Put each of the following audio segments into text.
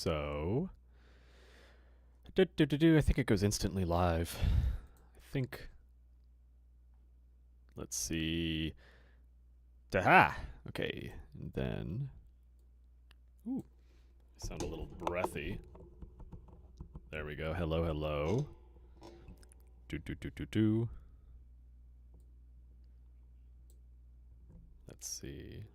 So, I think it goes instantly live. I think. Let's see. Daha! Okay, and then. Ooh, I sound a little breathy. There we go. Hello, hello. Do. Let's see.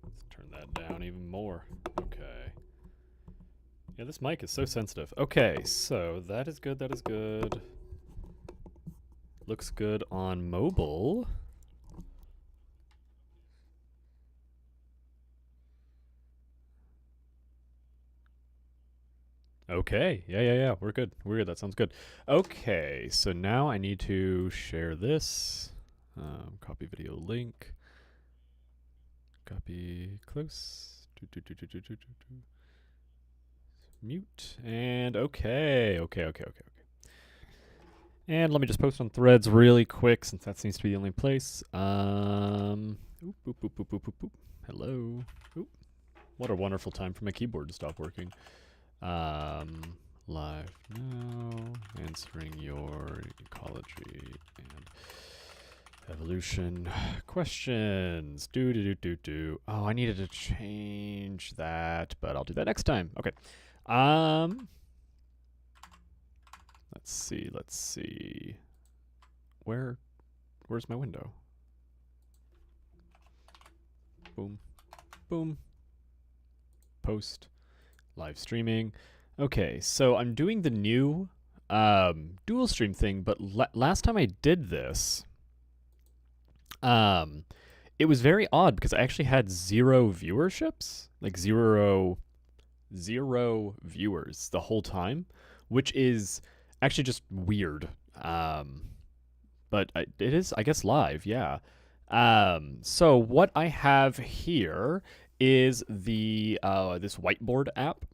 Let's turn that down even more. Okay. Yeah, this mic is so sensitive. Okay, so that is good, that is good. Looks good on mobile. Okay, yeah, we're good. We're good, that sounds good. Okay, so now I need to share this. Copy video link. Copy close. Mute. And okay. And let me just post on Threads really quick since that seems to be the only place. Hello. Oop. What a wonderful time for my keyboard to stop working. Live now. Answering your ecology and evolution questions. Oh, I needed to change that, but I'll do that next time. Okay. Let's see. Where's my window? Boom. Post. Live streaming. Okay, so I'm doing the new dual stream thing, but last time I did this, it was very odd because I actually had 0 viewerships, like zero viewers the whole time, which is actually just weird. But it is, I guess, live, yeah. So what I have here is the this whiteboard app.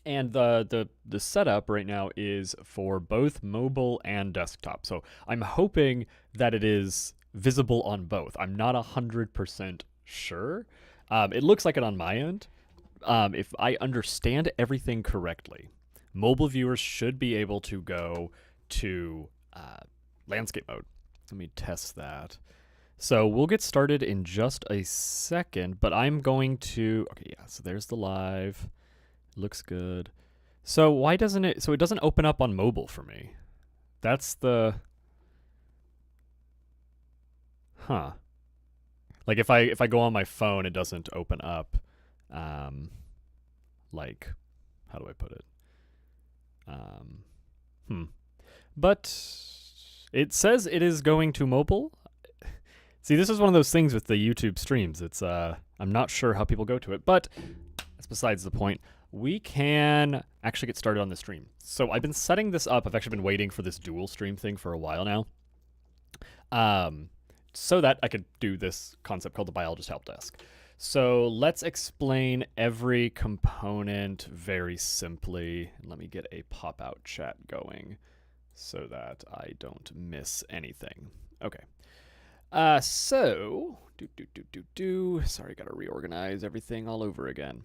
And the setup right now is for both mobile and desktop. So I'm hoping that it is visible on both. I'm not 100% sure. It looks like it on my end. If I understand everything correctly, mobile viewers should be able to go to landscape mode. Let me test that. So we'll get started in just a second, but I'm going to, okay, yeah, so there's the live. Looks good. So why doesn't it, so it doesn't open up on mobile for me? That's the, like if I go on my phone, it doesn't open up. Like, how do I put it? But it says it is going to mobile. See, this is one of those things with the YouTube streams. It's I'm not sure how people go to it, but that's besides the point. We can actually get started on the stream. So I've been setting this up. I've actually been waiting for this dual stream thing for a while now. So that I could do this concept called the Biologist Helpdesk. So let's explain every component very simply. Let me get a pop-out chat going so that I don't miss anything. Okay. So, sorry, gotta reorganize everything all over again.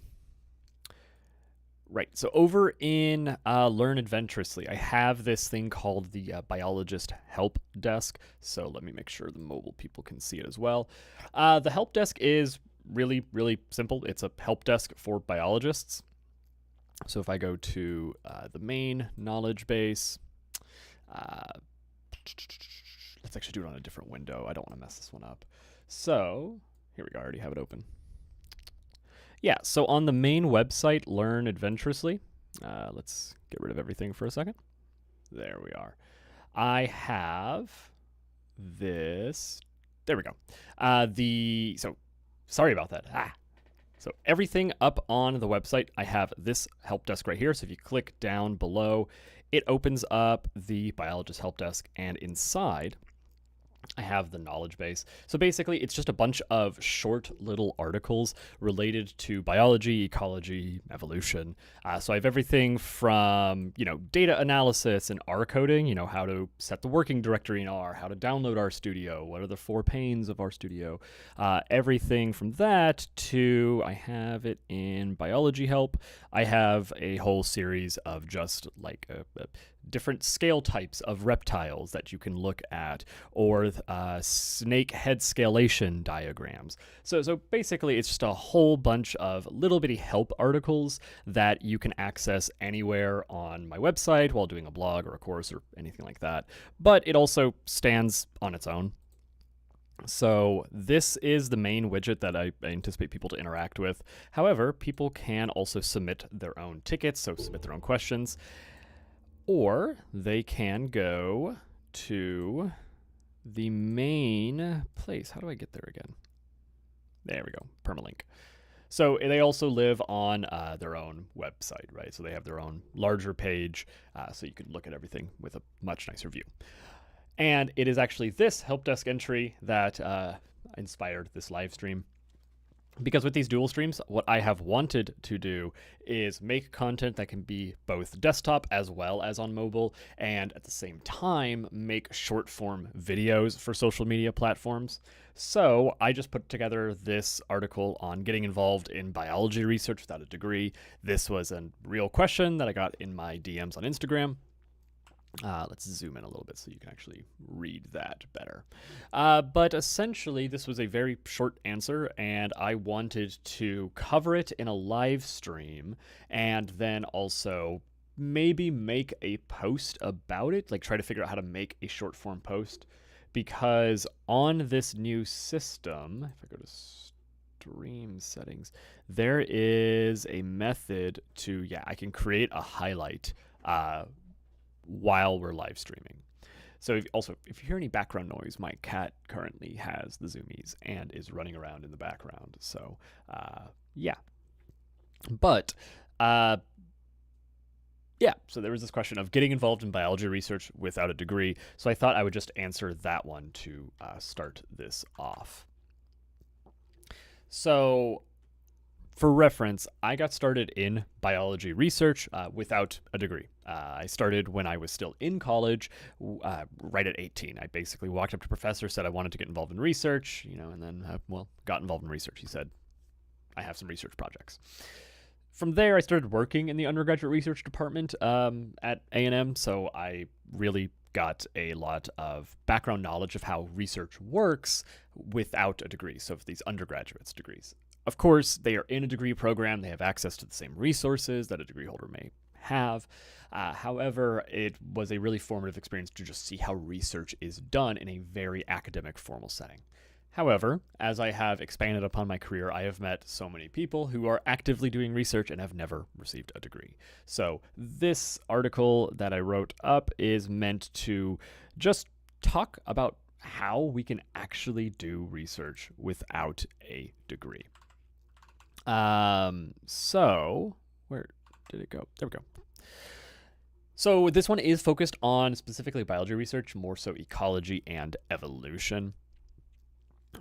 Right, so over in Learn Adventurously, I have this thing called the Biologist Helpdesk. So let me make sure the mobile people can see it as well. The Helpdesk is really, really simple. It's a help desk for biologists. So if I go to the main knowledge base, let's actually do it on a different window. I don't want to mess this one up. So here we go. I already have it open. Yeah, so on the main website, Learn Adventurously, let's get rid of everything for a second. There we are. I have this. There we go. So sorry about that. So everything up on the website, I have this help desk right here. So if you click down below, it opens up the Biologist Help Desk, and inside I have the knowledge base. So basically, it's just a bunch of short little articles related to biology, ecology, evolution. So I have everything from, data analysis and R coding, how to set the working directory in R, how to download RStudio, what are the 4 panes of RStudio, everything from that to, I have it in biology help. I have a whole series of just like different scale types of reptiles that you can look at, or snake head scalation diagrams. So basically, it's just a whole bunch of little bitty help articles that you can access anywhere on my website while doing a blog or a course or anything like that. But it also stands on its own. So this is the main widget that I anticipate people to interact with. However, people can also submit their own tickets, so submit their own questions. Or they can go to the main place. How do I get there again? There we go, permalink. So they also live on their own website, right? So they have their own larger page, so you can look at everything with a much nicer view. And it is actually this Helpdesk entry that inspired this live stream. Because with these dual streams, what I have wanted to do is make content that can be both desktop as well as on mobile, and at the same time make short form videos for social media platforms. So I just put together this article on getting involved in biology research without a degree. This was a real question that I got in my DMs on Instagram. Let's zoom in a little bit so you can actually read that better. But essentially, this was a very short answer, and I wanted to cover it in a live stream and then also maybe make a post about it, like try to figure out how to make a short form post. Because on this new system, if I go to stream settings, there is a method to, I can create a highlight while we're live streaming. So if you hear any background noise, my cat currently has the zoomies and is running around in the background. So But so there was this question of getting involved in biology research without a degree. So I thought I would just answer that one to start this off. So for reference, I got started in biology research without a degree. I started when I was still in college, right at 18. I basically walked up to a professor, said I wanted to get involved in research, and then, got involved in research. He said, I have some research projects. From there, I started working in the undergraduate research department at A&M, so I really got a lot of background knowledge of how research works without a degree, so for these undergraduate's degrees. Of course, they are in a degree program. They have access to the same resources that a degree holder may have. However, it was a really formative experience to just see how research is done in a very academic, formal setting. However, as I have expanded upon my career, I have met so many people who are actively doing research and have never received a degree. So this article that I wrote up is meant to just talk about how we can actually do research without a degree. So where did it go? There we go. So this one is focused on specifically biology research, more so ecology and evolution.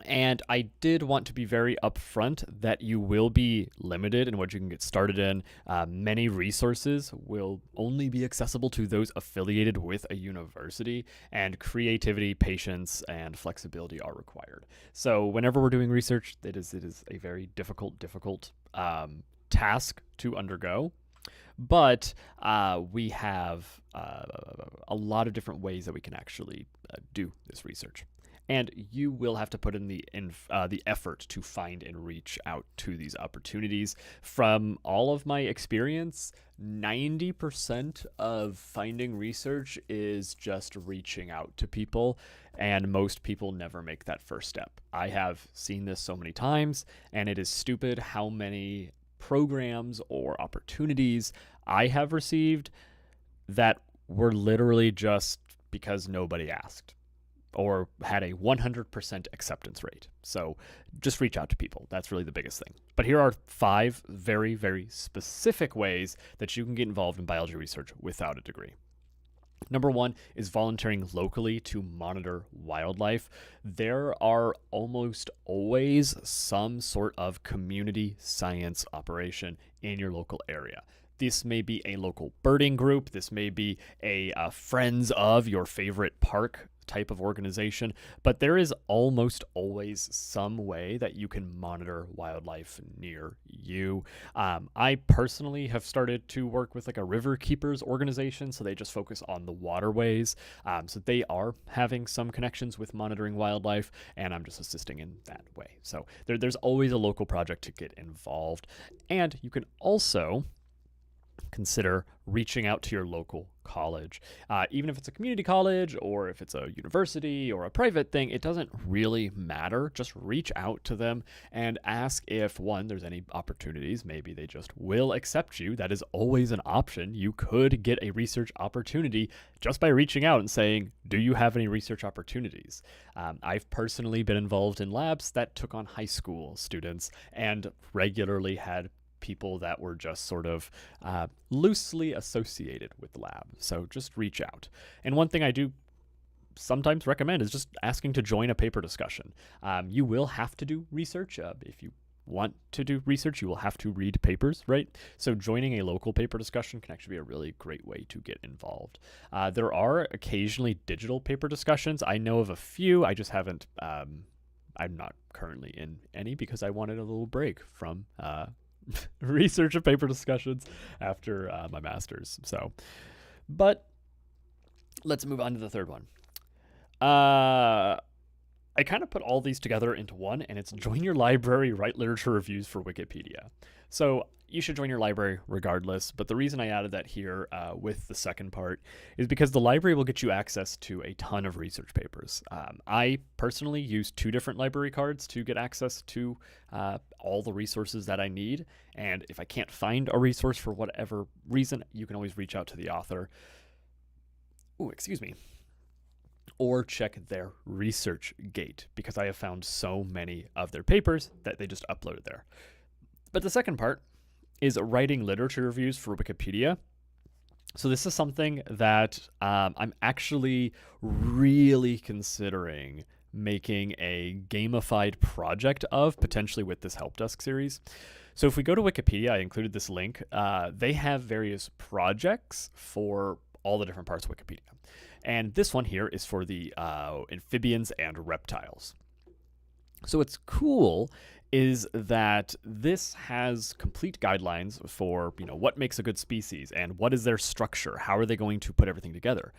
And I did want to be very upfront that you will be limited in what you can get started in. Many resources will only be accessible to those affiliated with a university, and creativity, patience, and flexibility are required. So whenever we're doing research, it is a very difficult task to undergo. But we have a lot of different ways that we can actually do this research. And you will have to put in the effort to find and reach out to these opportunities. From all of my experience, 90% of finding research is just reaching out to people, and most people never make that first step. I have seen this so many times, and it is stupid how many programs or opportunities I have received that were literally just because nobody asked, or had a 100% acceptance rate. So just reach out to people. That's really the biggest thing. But here are 5 very, very specific ways that you can get involved in biology research without a degree. Number one is volunteering locally to monitor wildlife. There are almost always some sort of community science operation in your local area. This may be a local birding group. This may be a friends of your favorite park type of organization, but there is almost always some way that you can monitor wildlife near you. I personally have started to work with like a river keepers organization, so they just focus on the waterways. So they are having some connections with monitoring wildlife, and I'm just assisting in that way. So there's always a local project to get involved, and you can also consider reaching out to your local college. Even if it's a community college or if it's a university or a private thing, it doesn't really matter. Just reach out to them and ask if, one, there's any opportunities. Maybe they just will accept you. That is always an option. You could get a research opportunity just by reaching out and saying, do you have any research opportunities? I've personally been involved in labs that took on high school students and regularly had people that were just sort of loosely associated with the lab. So just reach out. And one thing I do sometimes recommend is just asking to join a paper discussion. You will have to do research. If you want to do research, you will have to read papers, right? So joining a local paper discussion can actually be a really great way to get involved. There are occasionally digital paper discussions. I know of a few. I just haven't, I'm not currently in any because I wanted a little break from research and paper discussions after my master's. So, but let's move on to the third one. I kind of put all these together into one, and it's join your library, write literature reviews for Wikipedia. So you should join your library regardless, but the reason I added that here with the second part is because the library will get you access to a ton of research papers. I personally use 2 different library cards to get access to all the resources that I need, and if I can't find a resource for whatever reason, you can always reach out to the author. Ooh, excuse me. Or check their research gate, because I have found so many of their papers that they just uploaded there. But the second part is writing literature reviews for Wikipedia. So this is something that I'm actually really considering making a gamified project of, potentially with this Helpdesk series. So if we go to Wikipedia, I included this link. They have various projects for all the different parts of Wikipedia. And this one here is for the amphibians and reptiles. So what's cool is that this has complete guidelines for, what makes a good species and what is their structure, how are they going to put everything together,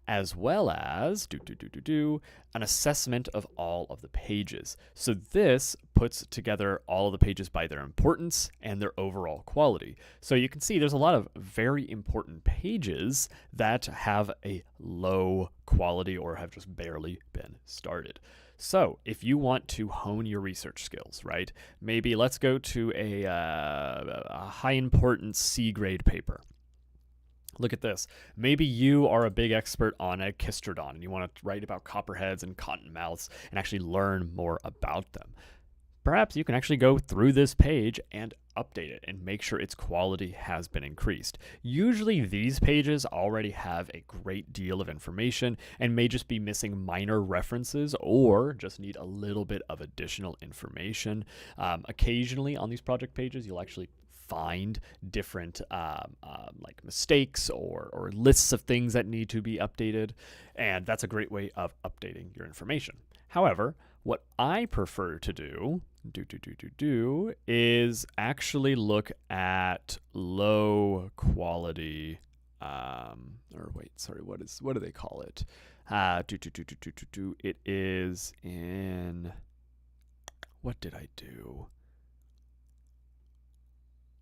as well as an assessment of all of the pages. So this puts together all of the pages by their importance and their overall quality. So you can see there's a lot of very important pages that have a low quality or have just barely been started. So if you want to hone your research skills, right, maybe let's go to a high importance C grade paper. Look at this. Maybe you are a big expert on Echistrodon and you want to write about copperheads and cottonmouths and actually learn more about them. Perhaps you can actually go through this page and update it and make sure its quality has been increased. Usually these pages already have a great deal of information and may just be missing minor references or just need a little bit of additional information. Occasionally on these project pages, you'll actually find different like mistakes or lists of things that need to be updated, and that's a great way of updating your information. However, what I prefer to do is actually look at low quality, what do they call it? It is in, what did I do?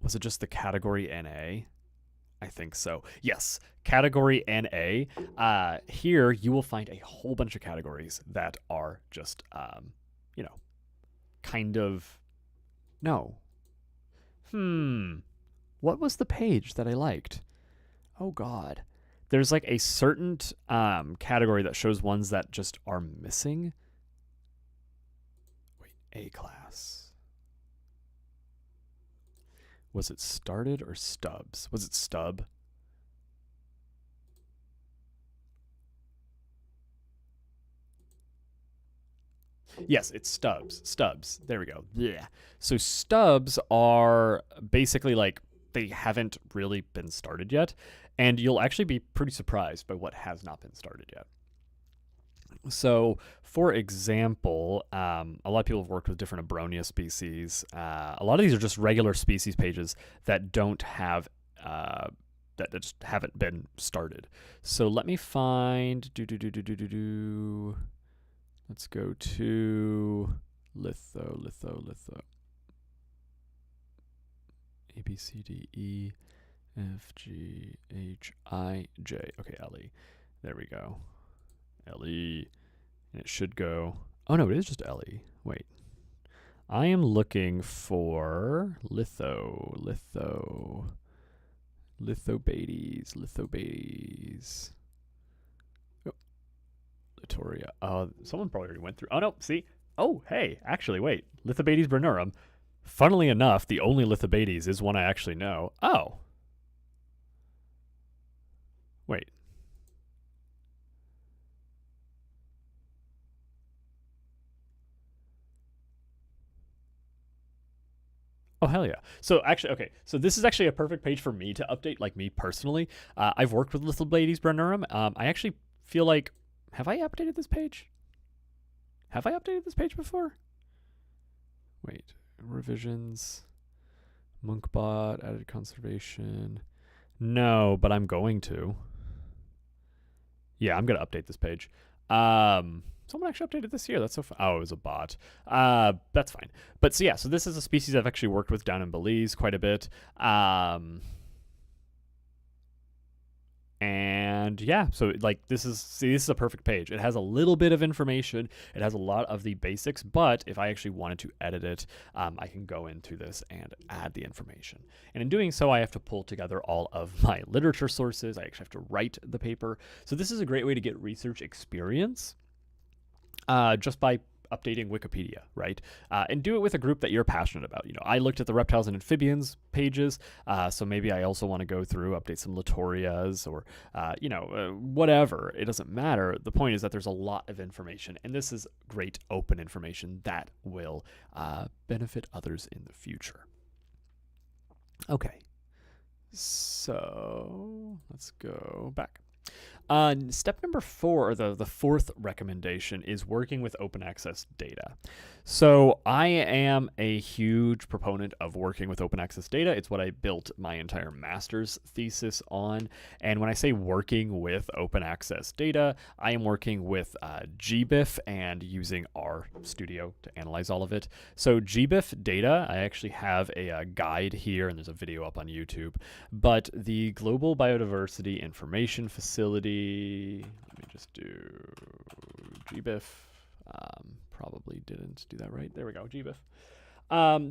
Was it just the category NA? I think so. Yes, category NA. Here you will find a whole bunch of categories that are just, kind of, no. What was the page that I liked? Oh God. There's like a certain category that shows ones that just are missing. Wait, A class. Was it started or stubs? Was it stub? Yes, it's stubs. Stubs. There we go. Yeah. So stubs are basically like they haven't really been started yet, and you'll actually be pretty surprised by what has not been started yet. So, for example, a lot of people have worked with different Abronia species. A lot of these are just regular species pages that don't have that just haven't been started. So let me find Let's go to litho. A B C D E F G H I J. Okay, Ellie. There we go. Ellie. And it should go. Oh no, it is just Ellie. Wait. I am looking for lithobates. Oh, Litoria. Someone probably already went through. Oh no, see? Oh, hey, actually, wait. Lithobates bernurum. Funnily enough, the only lithobates is one I actually know. Oh. Wait. Oh, hell yeah. So actually, okay. So this is actually a perfect page for me to update, like me personally. I've worked with Lithobates bernurum. I actually feel like, have I updated this page? Have I updated this page before? Wait, revisions, Monkbot, added conservation. No, but I'm going to. Yeah, I'm going to update this page. Someone actually updated this year. That's so fun. Oh, it was a bot. That's fine. But so yeah, so this is a species I've actually worked with down in Belize quite a bit. And yeah, so like this is a perfect page. It has a little bit of information. It has a lot of the basics, but if I actually wanted to edit it, I can go into this and add the information. And in doing so, I have to pull together all of my literature sources. I actually have to write the paper. So this is a great way to get research experience just by updating Wikipedia, right? And do it with a group that you're passionate about. You know, I looked at the reptiles and amphibians pages, so maybe I also want to go through, update some Litorias or, whatever. It doesn't matter. The point is that there's a lot of information, and this is great open information that will benefit others in the future. Okay, so let's go back. Step number 4, or the fourth recommendation, is working with open access data. So I am a huge proponent of working with open access data. It's what I built my entire master's thesis on. And when I say working with open access data, I am working with GBIF and using RStudio to analyze all of it. So GBIF data, I actually have a guide here, and there's a video up on YouTube. But the Global Biodiversity Information Facility, let me just do GBIF. Probably didn't do that right. There we go, GBIF.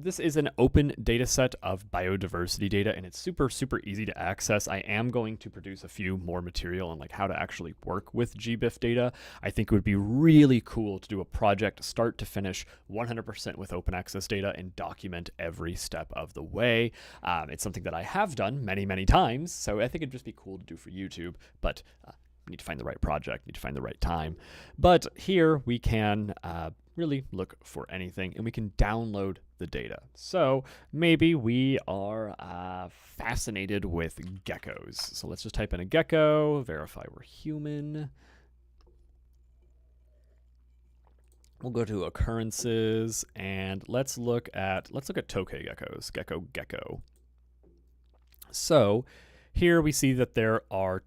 This is an open data set of biodiversity data, and it's super, super easy to access. I am going to produce a few more material on like how to actually work with GBIF data. I think it would be really cool to do a project start to finish 100% with open access data and document every step of the way. It's something that I have done many, many times, so I think it'd just be cool to do for YouTube, but need to find the right project, need to find the right time. But here we can really look for anything, and we can download the data. So maybe we are fascinated with geckos. So let's just type in a gecko, verify we're human. We'll go to occurrences, and let's look at tokay geckos, gecko. So here we see that there are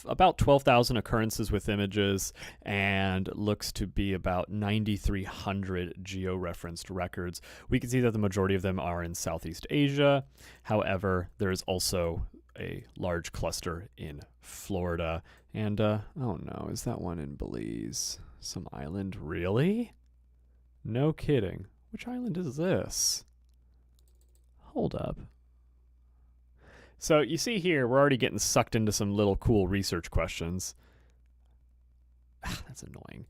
about 12,000 occurrences with images, and looks to be about 9,300 georeferenced records. We can see that the majority of them are in Southeast Asia. However, there is also a large cluster in Florida. And, oh no, is that one in Belize? Some island? Really? No kidding. Which island is this? Hold up. So you see here, we're already getting sucked into some little cool research questions. That's annoying.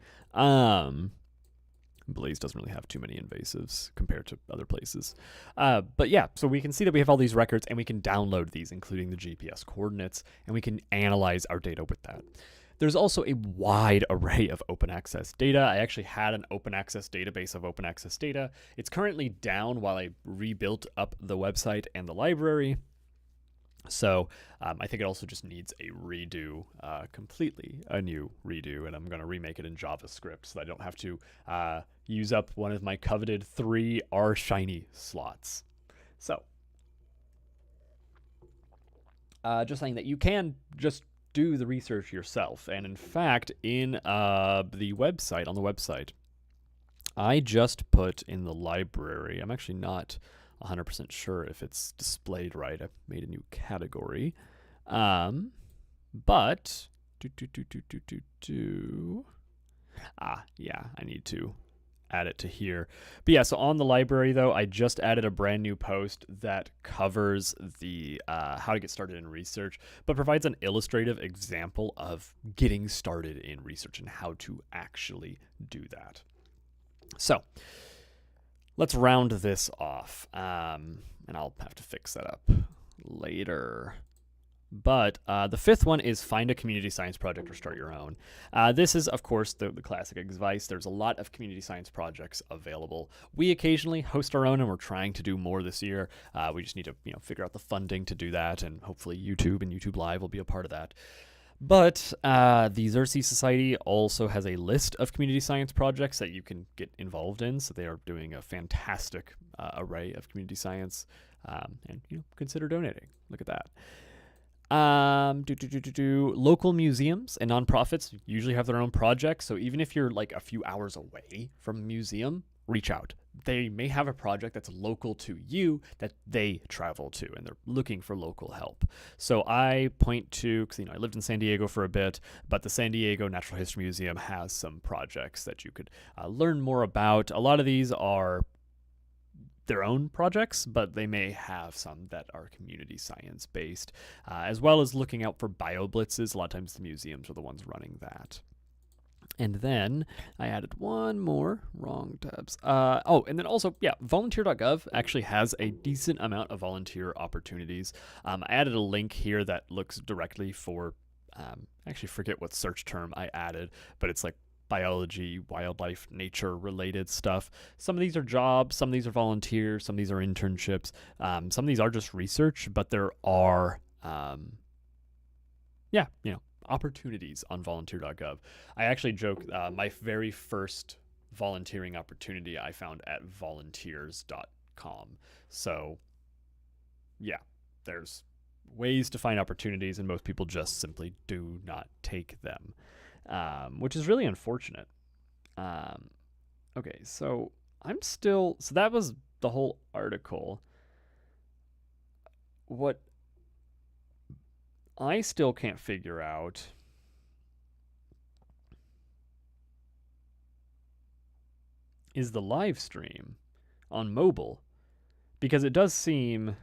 Belize doesn't really have too many invasives compared to other places. But yeah, so we can see that we have all these records, and we can download these, including the GPS coordinates, and we can analyze our data with that. There's also a wide array of open access data. I actually had an open access database of open access data. It's currently down while I rebuilt up the website and the library. So I think it also just needs a redo, completely a new redo, and I'm going to remake it in JavaScript so that I don't have to use up one of my coveted 3 R-Shiny slots. So just saying that you can just do the research yourself. And in fact, in the website, on the website, I just put in the library, I'm actually not 100% sure if it's displayed right. I've made a new category. But yeah, I need to add it to here. But yeah, so on the library though, I just added a brand new post that covers the how to get started in research, but provides an illustrative example of getting started in research and how to actually do that. So let's round this off, and I'll have to fix that up later. But the 5th one is find a community science project or start your own. This is, of course, the classic advice. There's a lot of community science projects available. We occasionally host our own, and we're trying to do more this year. We just need to figure out the funding to do that, and hopefully YouTube and YouTube Live will be a part of that. But the Xerces Society also has a list of community science projects that you can get involved in. So they are doing a fantastic array of community science, and consider donating. Look at that. Local museums and nonprofits usually have their own projects. So even if you're like a few hours away from a museum, reach out. They may have a project that's local to you that they travel to, and they're looking for local help. So I point to, because I lived in San Diego for a bit, but the San Diego Natural History Museum has some projects that you could learn more about. A lot of these are their own projects, but they may have some that are community science based, as well as looking out for BioBlitzes. A lot of times the museums are the ones running that. And then I added one more, wrong tabs. And then also, volunteer.gov actually has a decent amount of volunteer opportunities. I added a link here that looks directly for, I actually forget what search term I added, but it's like biology, wildlife, nature related stuff. Some of these are jobs, some of these are volunteers, some of these are internships, some of these are just research, but there are, opportunities on volunteer.gov. I actually joke, my very first volunteering opportunity I found at volunteers.com. So yeah, there's ways to find opportunities, and most people just simply do not take them. Which is really unfortunate. Okay, so so that was the whole article. What I still can't figure out is the live stream on mobile, because it does seem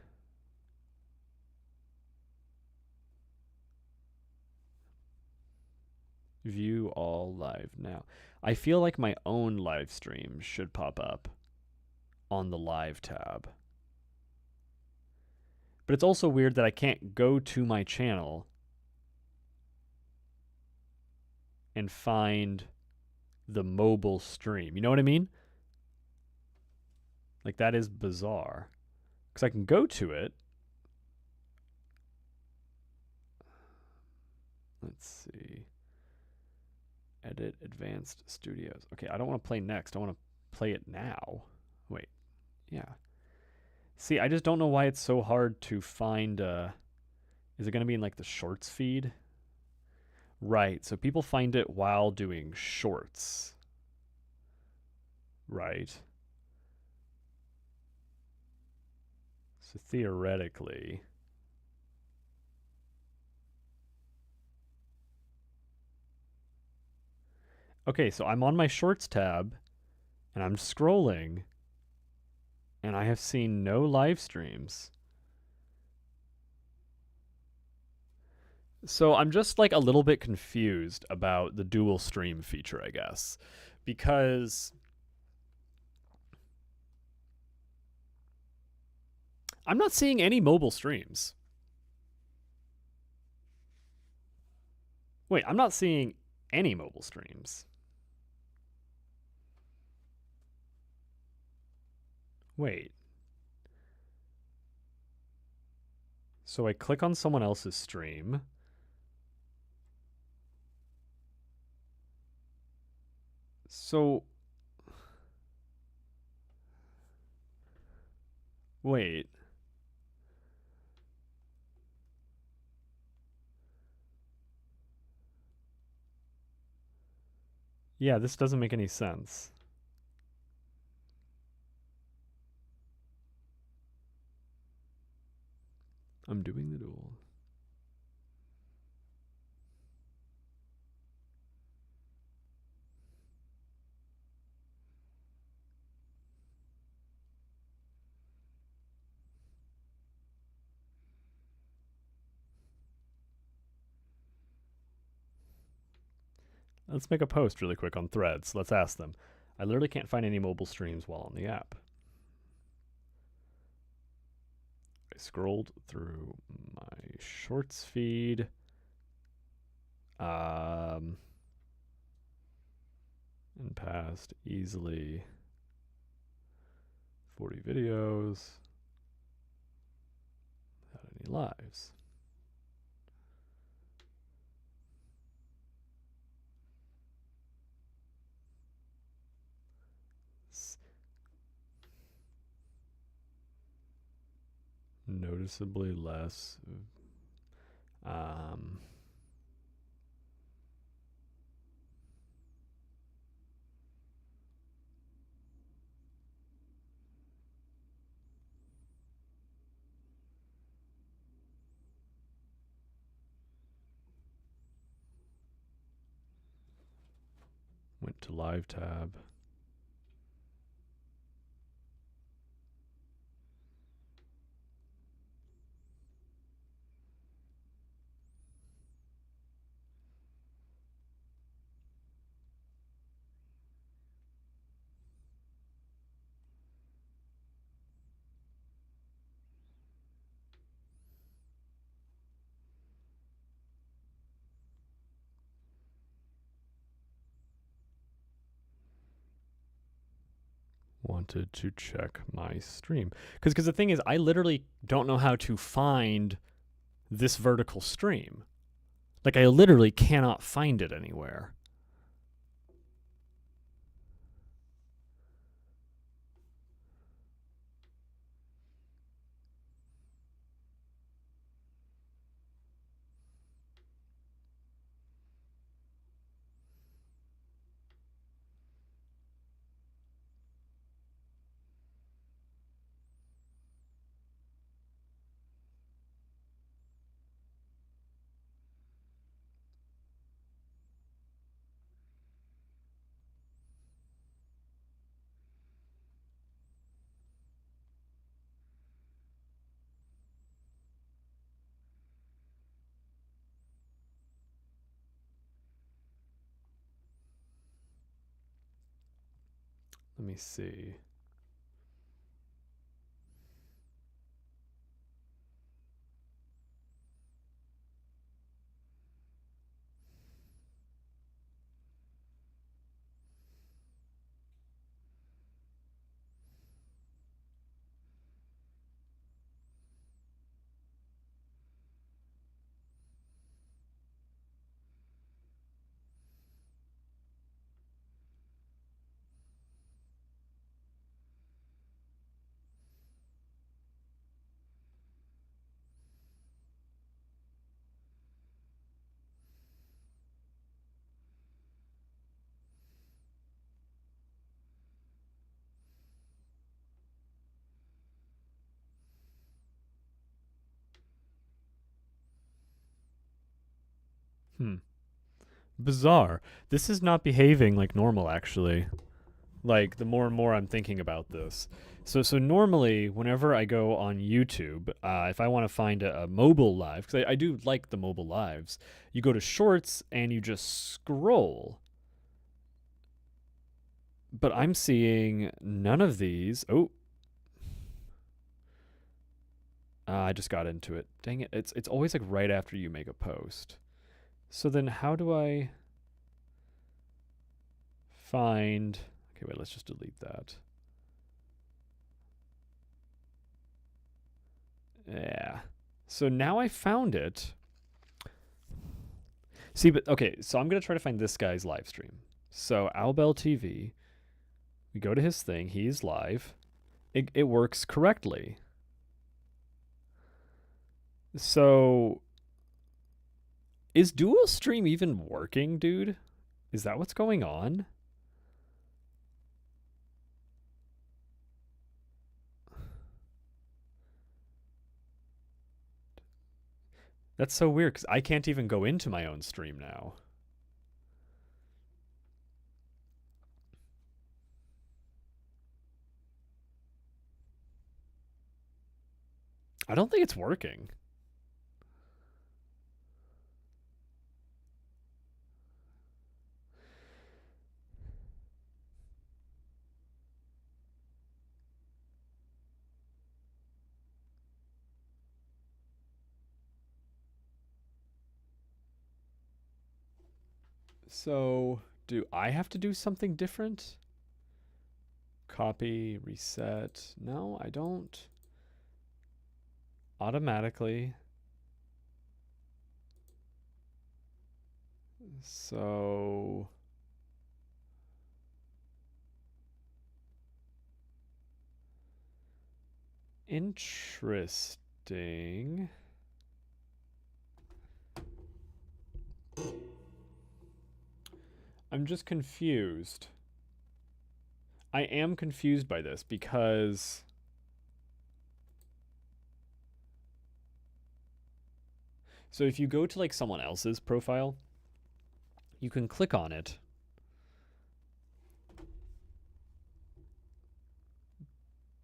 view all live now. I feel like my own live stream should pop up on the live tab. But it's also weird that I can't go to my channel and find the mobile stream. You know what I mean? Like, that is bizarre. Because I can go to it. Let's see. Edit Advanced Studios. Okay, I don't want to play next. I want to play it now. Wait. Yeah. See, I just don't know why it's so hard to find. Is it going to be in like the shorts feed? Right. So people find it while doing shorts. Right. So theoretically. Okay, so I'm on my shorts tab and I'm scrolling, and I have seen no live streams. So I'm just like a little bit confused about the dual stream feature, I guess, because I'm not seeing any mobile streams. Wait, I'm not seeing any mobile streams. Wait. So I click on someone else's stream. So wait. Yeah, this doesn't make any sense. I'm doing the duel. Let's make a post really quick on Threads. Let's ask them. I literally can't find any mobile streams while on the app. I scrolled through my shorts feed. And passed easily 40 videos without any lives. Noticeably less. Went to live tab. Wanted to check my stream. Because the thing is, I literally don't know how to find this vertical stream. Like, I literally cannot find it anywhere. Let me see. Bizarre. This is not behaving like normal, actually. Like, the more and more I'm thinking about this. So normally, whenever I go on YouTube, if I want to find a mobile live, because I do like the mobile lives, you go to Shorts and you just scroll. But I'm seeing none of these. Oh. I just got into it. Dang it. It's always like right after you make a post. So then how do I find... Okay, wait, let's just delete that. Yeah. So now I found it. See, but okay, so I'm going to try to find this guy's live stream. So Owlbell TV, we go to his thing, he's live. It works correctly. So is dual stream even working, dude? Is that what's going on? That's so weird because I can't even go into my own stream now. I don't think it's working. So, do I have to do something different? Copy, reset. No, I don't. Automatically. So... Interesting. I'm just confused. I am confused by this because... So if you go to like someone else's profile, you can click on it.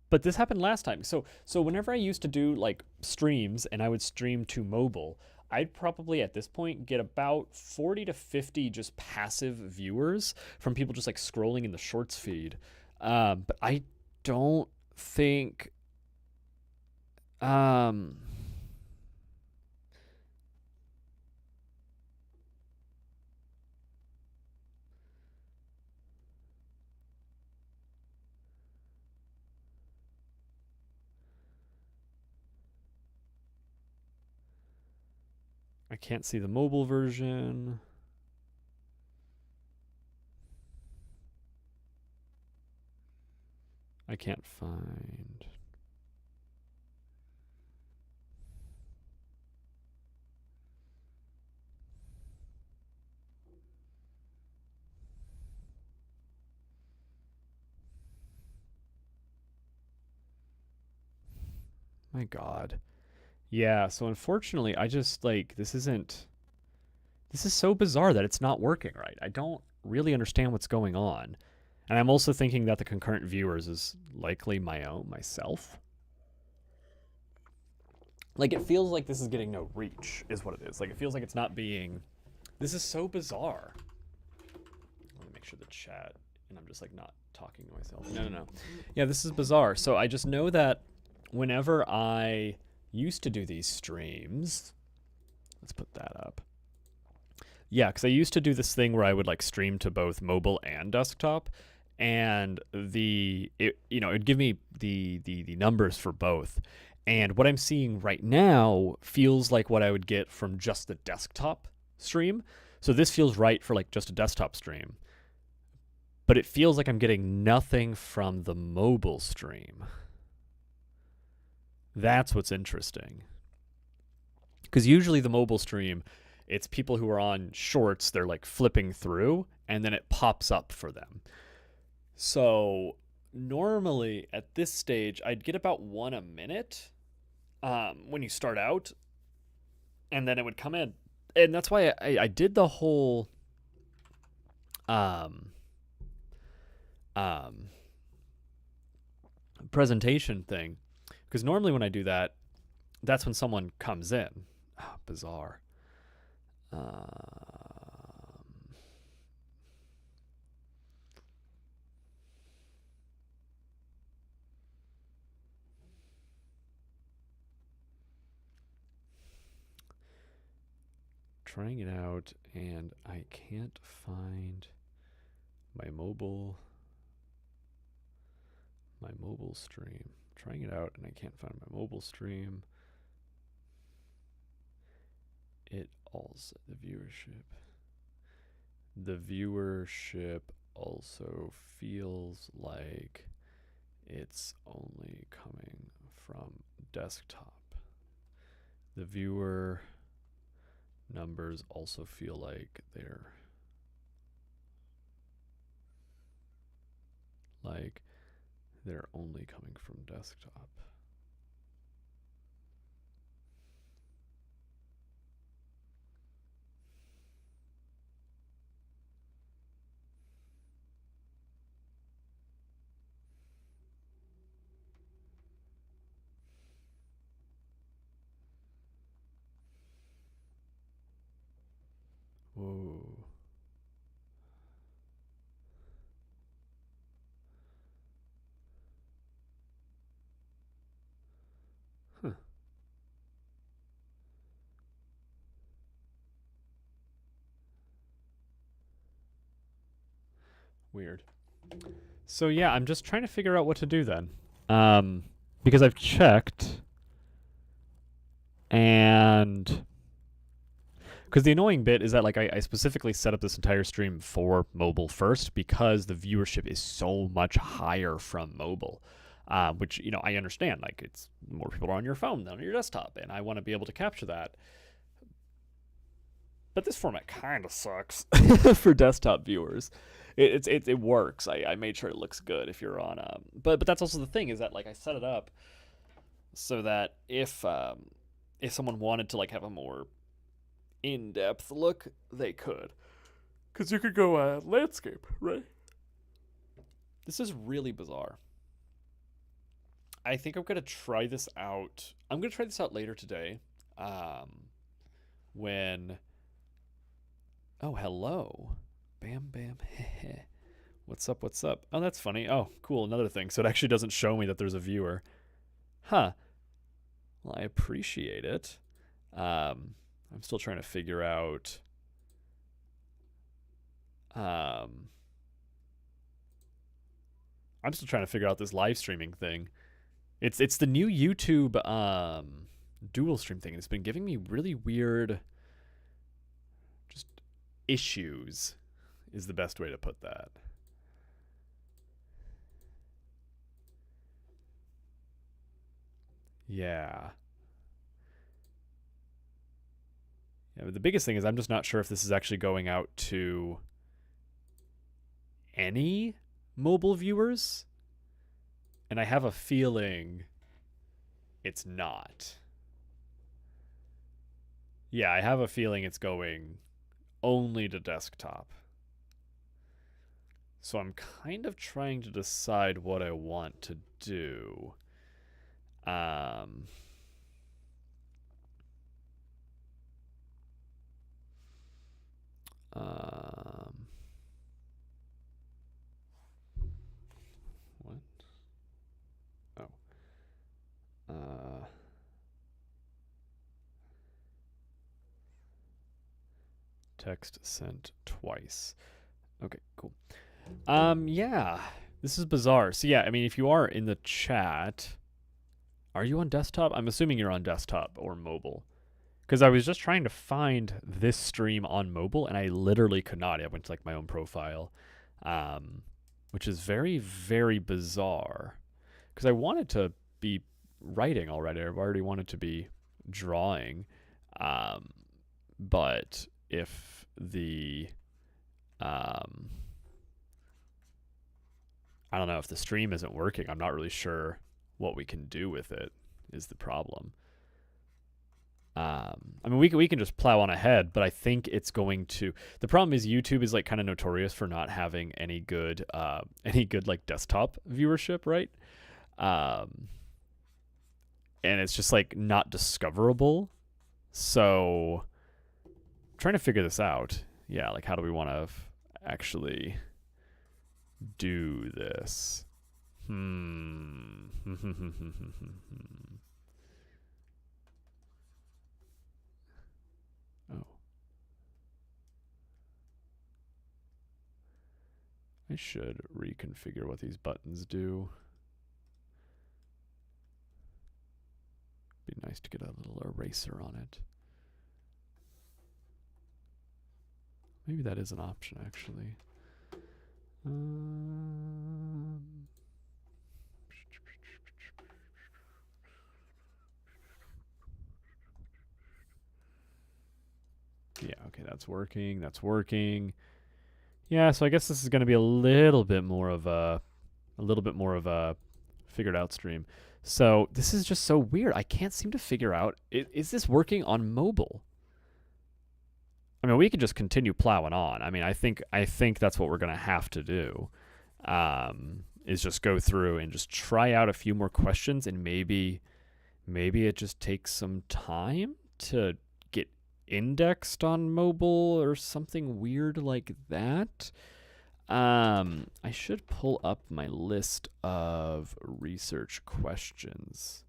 But this happened last time. So whenever I used to do like streams and I would stream to mobile, I'd probably at this point get about 40 to 50 just passive viewers from people just like scrolling in the shorts feed. But I don't think um I can't see the mobile version. I can't find. My God. Yeah, so unfortunately, I just like this is so bizarre that it's not working right. I don't really understand what's going on. And I'm also thinking that the concurrent viewers is likely myself. Like it feels like this is getting no reach, is what it is. Like it feels like it's not being. This is so bizarre. Let me make sure the chat, and I'm just like not talking to myself. No. Yeah, this is bizarre. So I just know that whenever I used to do these streams, let's put that up. Yeah, because I used to do this thing where I would like stream to both mobile and desktop, and it'd give me the numbers for both. And what I'm seeing right now feels like what I would get from just the desktop stream. So this feels right for like just a desktop stream. But it feels like I'm getting nothing from the mobile stream. That's what's interesting. Because usually the mobile stream, it's people who are on shorts, they're like flipping through, and then it pops up for them. So normally at this stage, I'd get about 1 a minute when you start out, and then it would come in. And that's why I did the whole presentation thing. Because normally when I do that, that's when someone comes in. Oh, bizarre. trying it out and I can't find my mobile stream. Trying it out and I can't find my mobile stream. It also, the viewership also feels like it's only coming from desktop. The viewer numbers also feel like they're only coming from desktop. Whoa. Huh. Weird. So yeah, I'm just trying to figure out what to do then. Because I've checked and because the annoying bit is that like I specifically set up this entire stream for mobile first because the viewership is so much higher from mobile. Which, you know, I understand, like it's more people are on your phone than on your desktop, and I want to be able to capture that. But this format kind of sucks for desktop viewers. It works. I made sure it looks good if you're on but that's also the thing is that like I set it up so that if someone wanted to like have a more in-depth look, they could. Cuz you could go landscape, right? This is really bizarre. I think I'm going to try this out. I'm going to try this out later today. When Oh, hello. Bam, bam, heh. What's up, what's up? Oh, that's funny. Oh, cool, another thing. So it actually doesn't show me that there's a viewer. Huh. Well, I appreciate it. I'm still trying to figure out... I'm still trying to figure out this live streaming thing. It's the new YouTube dual stream thing. It's been giving me really weird... just issues is the best way to put that. Yeah. Yeah, but the biggest thing is I'm just not sure if this is actually going out to any mobile viewers. And I have a feeling it's not. Yeah, I have a feeling it's going only to desktop. So I'm kind of trying to decide what I want to do. What? Oh. Text sent twice. Okay, cool. Yeah. This is bizarre. So yeah, I mean, if you are in the chat, are you on desktop? I'm assuming you're on desktop or mobile. Because I was just trying to find this stream on mobile, and I literally could not. I went to like my own profile, which is very, very bizarre. Because I wanted to be writing already. I already wanted to be drawing. But if the... I don't know, if the stream isn't working, I'm not really sure what we can do with it is the problem. I mean, we can just plow on ahead, but I think it's going to... The problem is YouTube is like kind of notorious for not having any good like desktop viewership, right? And it's just like not discoverable. So I'm trying to figure this out. Yeah, like how do we want to actually do this? Oh. I should reconfigure what these buttons do. Be nice to get a little eraser on it. Maybe that is an option, actually. Yeah, okay, that's working. That's working. Yeah, so I guess this is going to be a little bit more of a figured out stream. So this is just so weird. I can't seem to figure out, is this working on mobile? I mean, we could just continue plowing on. I mean, I think that's what we're going to have to do, is just go through and just try out a few more questions, and maybe it just takes some time to get indexed on mobile or something weird like that. I should pull up my list of research questions,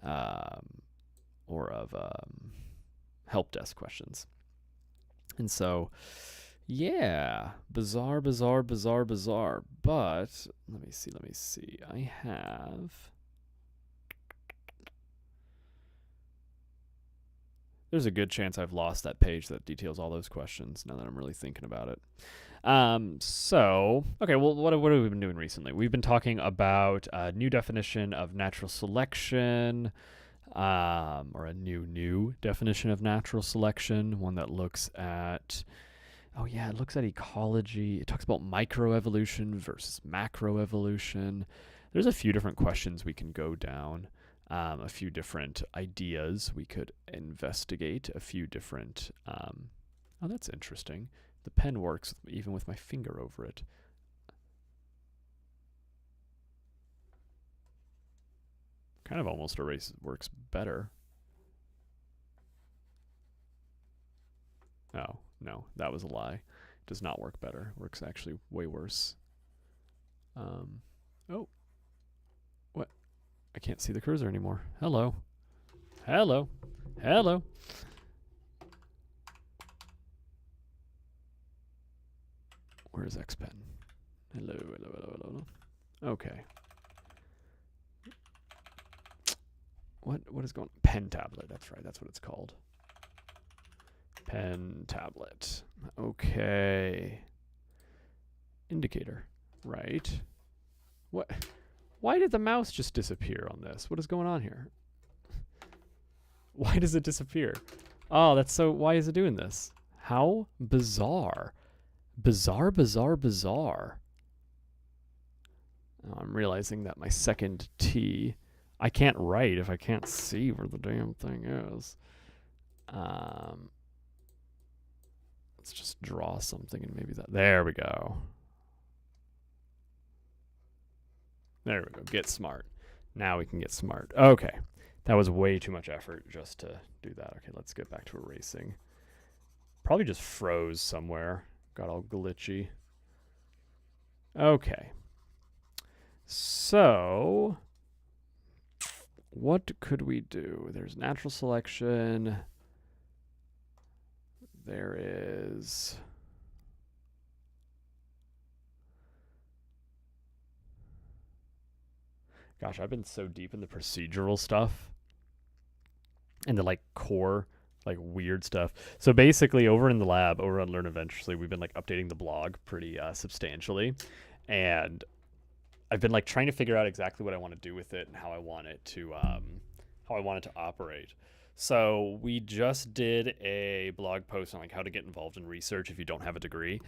or of helpdesk questions. And so, yeah, bizarre. But let me see. I have. There's a good chance I've lost that page that details all those questions now that I'm really thinking about it. So, okay, well, what have we been doing recently? We've been talking about a new definition of natural selection, or a new definition of natural selection, one that looks at, it looks at ecology. It talks about microevolution versus macroevolution. There's a few different questions we can go down, a few different ideas we could investigate, a few different, oh, that's interesting. The pen works even with my finger over it. Kind of almost works better. Oh, no, that was a lie. It does not work better. It works actually way worse. Oh. What? I can't see the cursor anymore. Hello. Where's XPen? Hello. Okay. What is going on? Pen tablet, that's right, that's what it's called. Pen tablet. Okay. Indicator. Right. What? Why did the mouse just disappear on this? What is going on here? Why does it disappear? Oh, that's so... Why is it doing this? How bizarre. Bizarre. Oh, I'm realizing that my second T... I can't write if I can't see where the damn thing is. Let's just draw something and maybe that... There we go. There we go. Get smart. Now we can get smart. Okay. That was way too much effort just to do that. Okay, let's get back to erasing. Probably just froze somewhere. Got all glitchy. Okay. So, what could we do? There's natural selection. There is... Gosh, I've been so deep in the procedural stuff and the core weird stuff. So basically over in the lab, over on Learn Eventually, we've been updating the blog pretty substantially. And I've been trying to figure out exactly what I want to do with it and how I want it to operate. So we just did a blog post on how to get involved in research if you don't have a degree.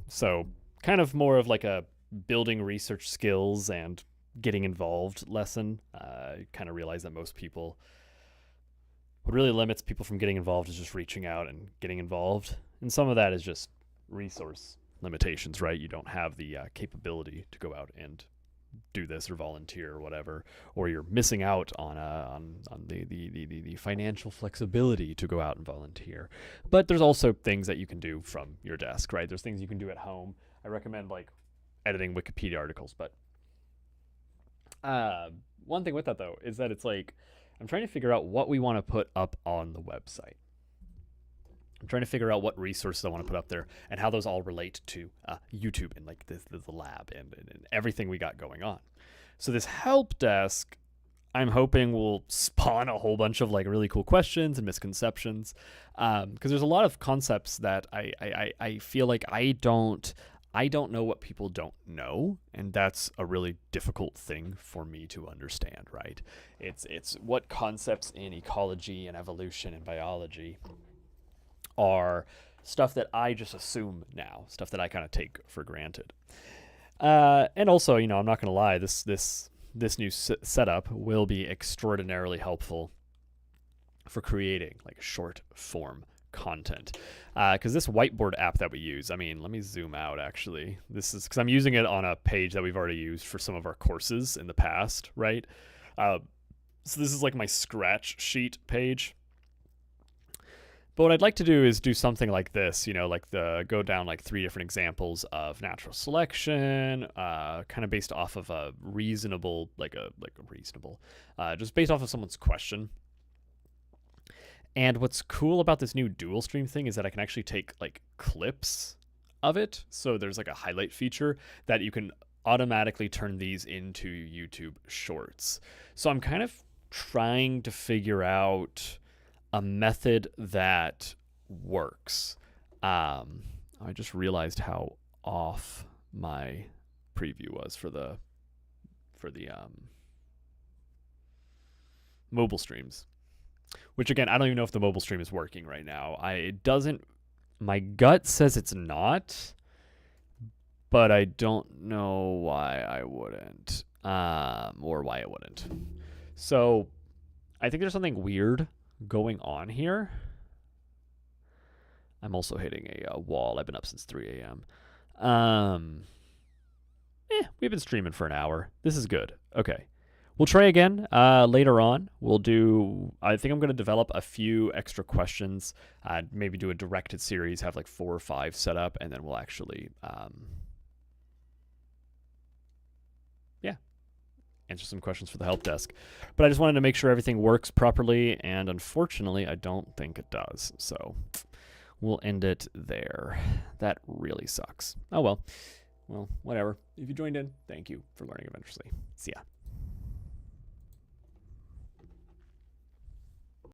So kind of more of a building research skills and getting involved lesson. Kind of realize that most people, what really limits people from getting involved is just reaching out and getting involved. And some of that is just resource limitations, right? You don't have the capability to go out and do this or volunteer or whatever, or you're missing out on the financial flexibility to go out and volunteer. But there's also things that you can do from your desk, right? There's things you can do at home. I recommend editing Wikipedia articles, but one thing with that though is that it's I'm trying to figure out what we want to put up on the website, I'm trying to figure out what resources I want to put up there and how those all relate to YouTube and like the lab and everything we got going on. So this help desk, I'm hoping will spawn a whole bunch of like really cool questions and misconceptions, because there's a lot of concepts that I feel like I don't know what people don't know, and that's a really difficult thing for me to understand. Right? It's what concepts in ecology and evolution and biology are stuff that I just assume now, stuff that I kind of take for granted. And also, I'm not going to lie, this new setup will be extraordinarily helpful for creating like short form content. Because this whiteboard app that we use, let me zoom out actually. This is because I'm using it on a page that we've already used for some of our courses in the past, right? So this is like my scratch sheet page. But what I'd like to do is do something like this, like go down like 3 different examples of natural selection, kind of based off of a reasonable, just based off of someone's question. And what's cool about this new dual stream thing is that I can actually take like clips of it. So there's like a highlight feature that you can automatically turn these into YouTube shorts. So I'm kind of trying to figure out a method that works. I just realized how off my preview was for the mobile streams, which again, I don't even know if the mobile stream is working right now. My gut says it's not, but I don't know why I wouldn't, or why it wouldn't. So I think there's something weird going on here. I'm also hitting a wall. I've been up since 3 a.m. We've been streaming for an hour. This is good. Okay. We'll try again later on. I think I'm going to develop a few extra questions, maybe do a directed series, have like 4 or 5 set up, and then we'll actually, answer some questions for the help desk. But I just wanted to make sure everything works properly, and unfortunately, I don't think it does. So we'll end it there. That really sucks. Oh well. Well, whatever. If you joined in, thank you for learning eventually. See ya.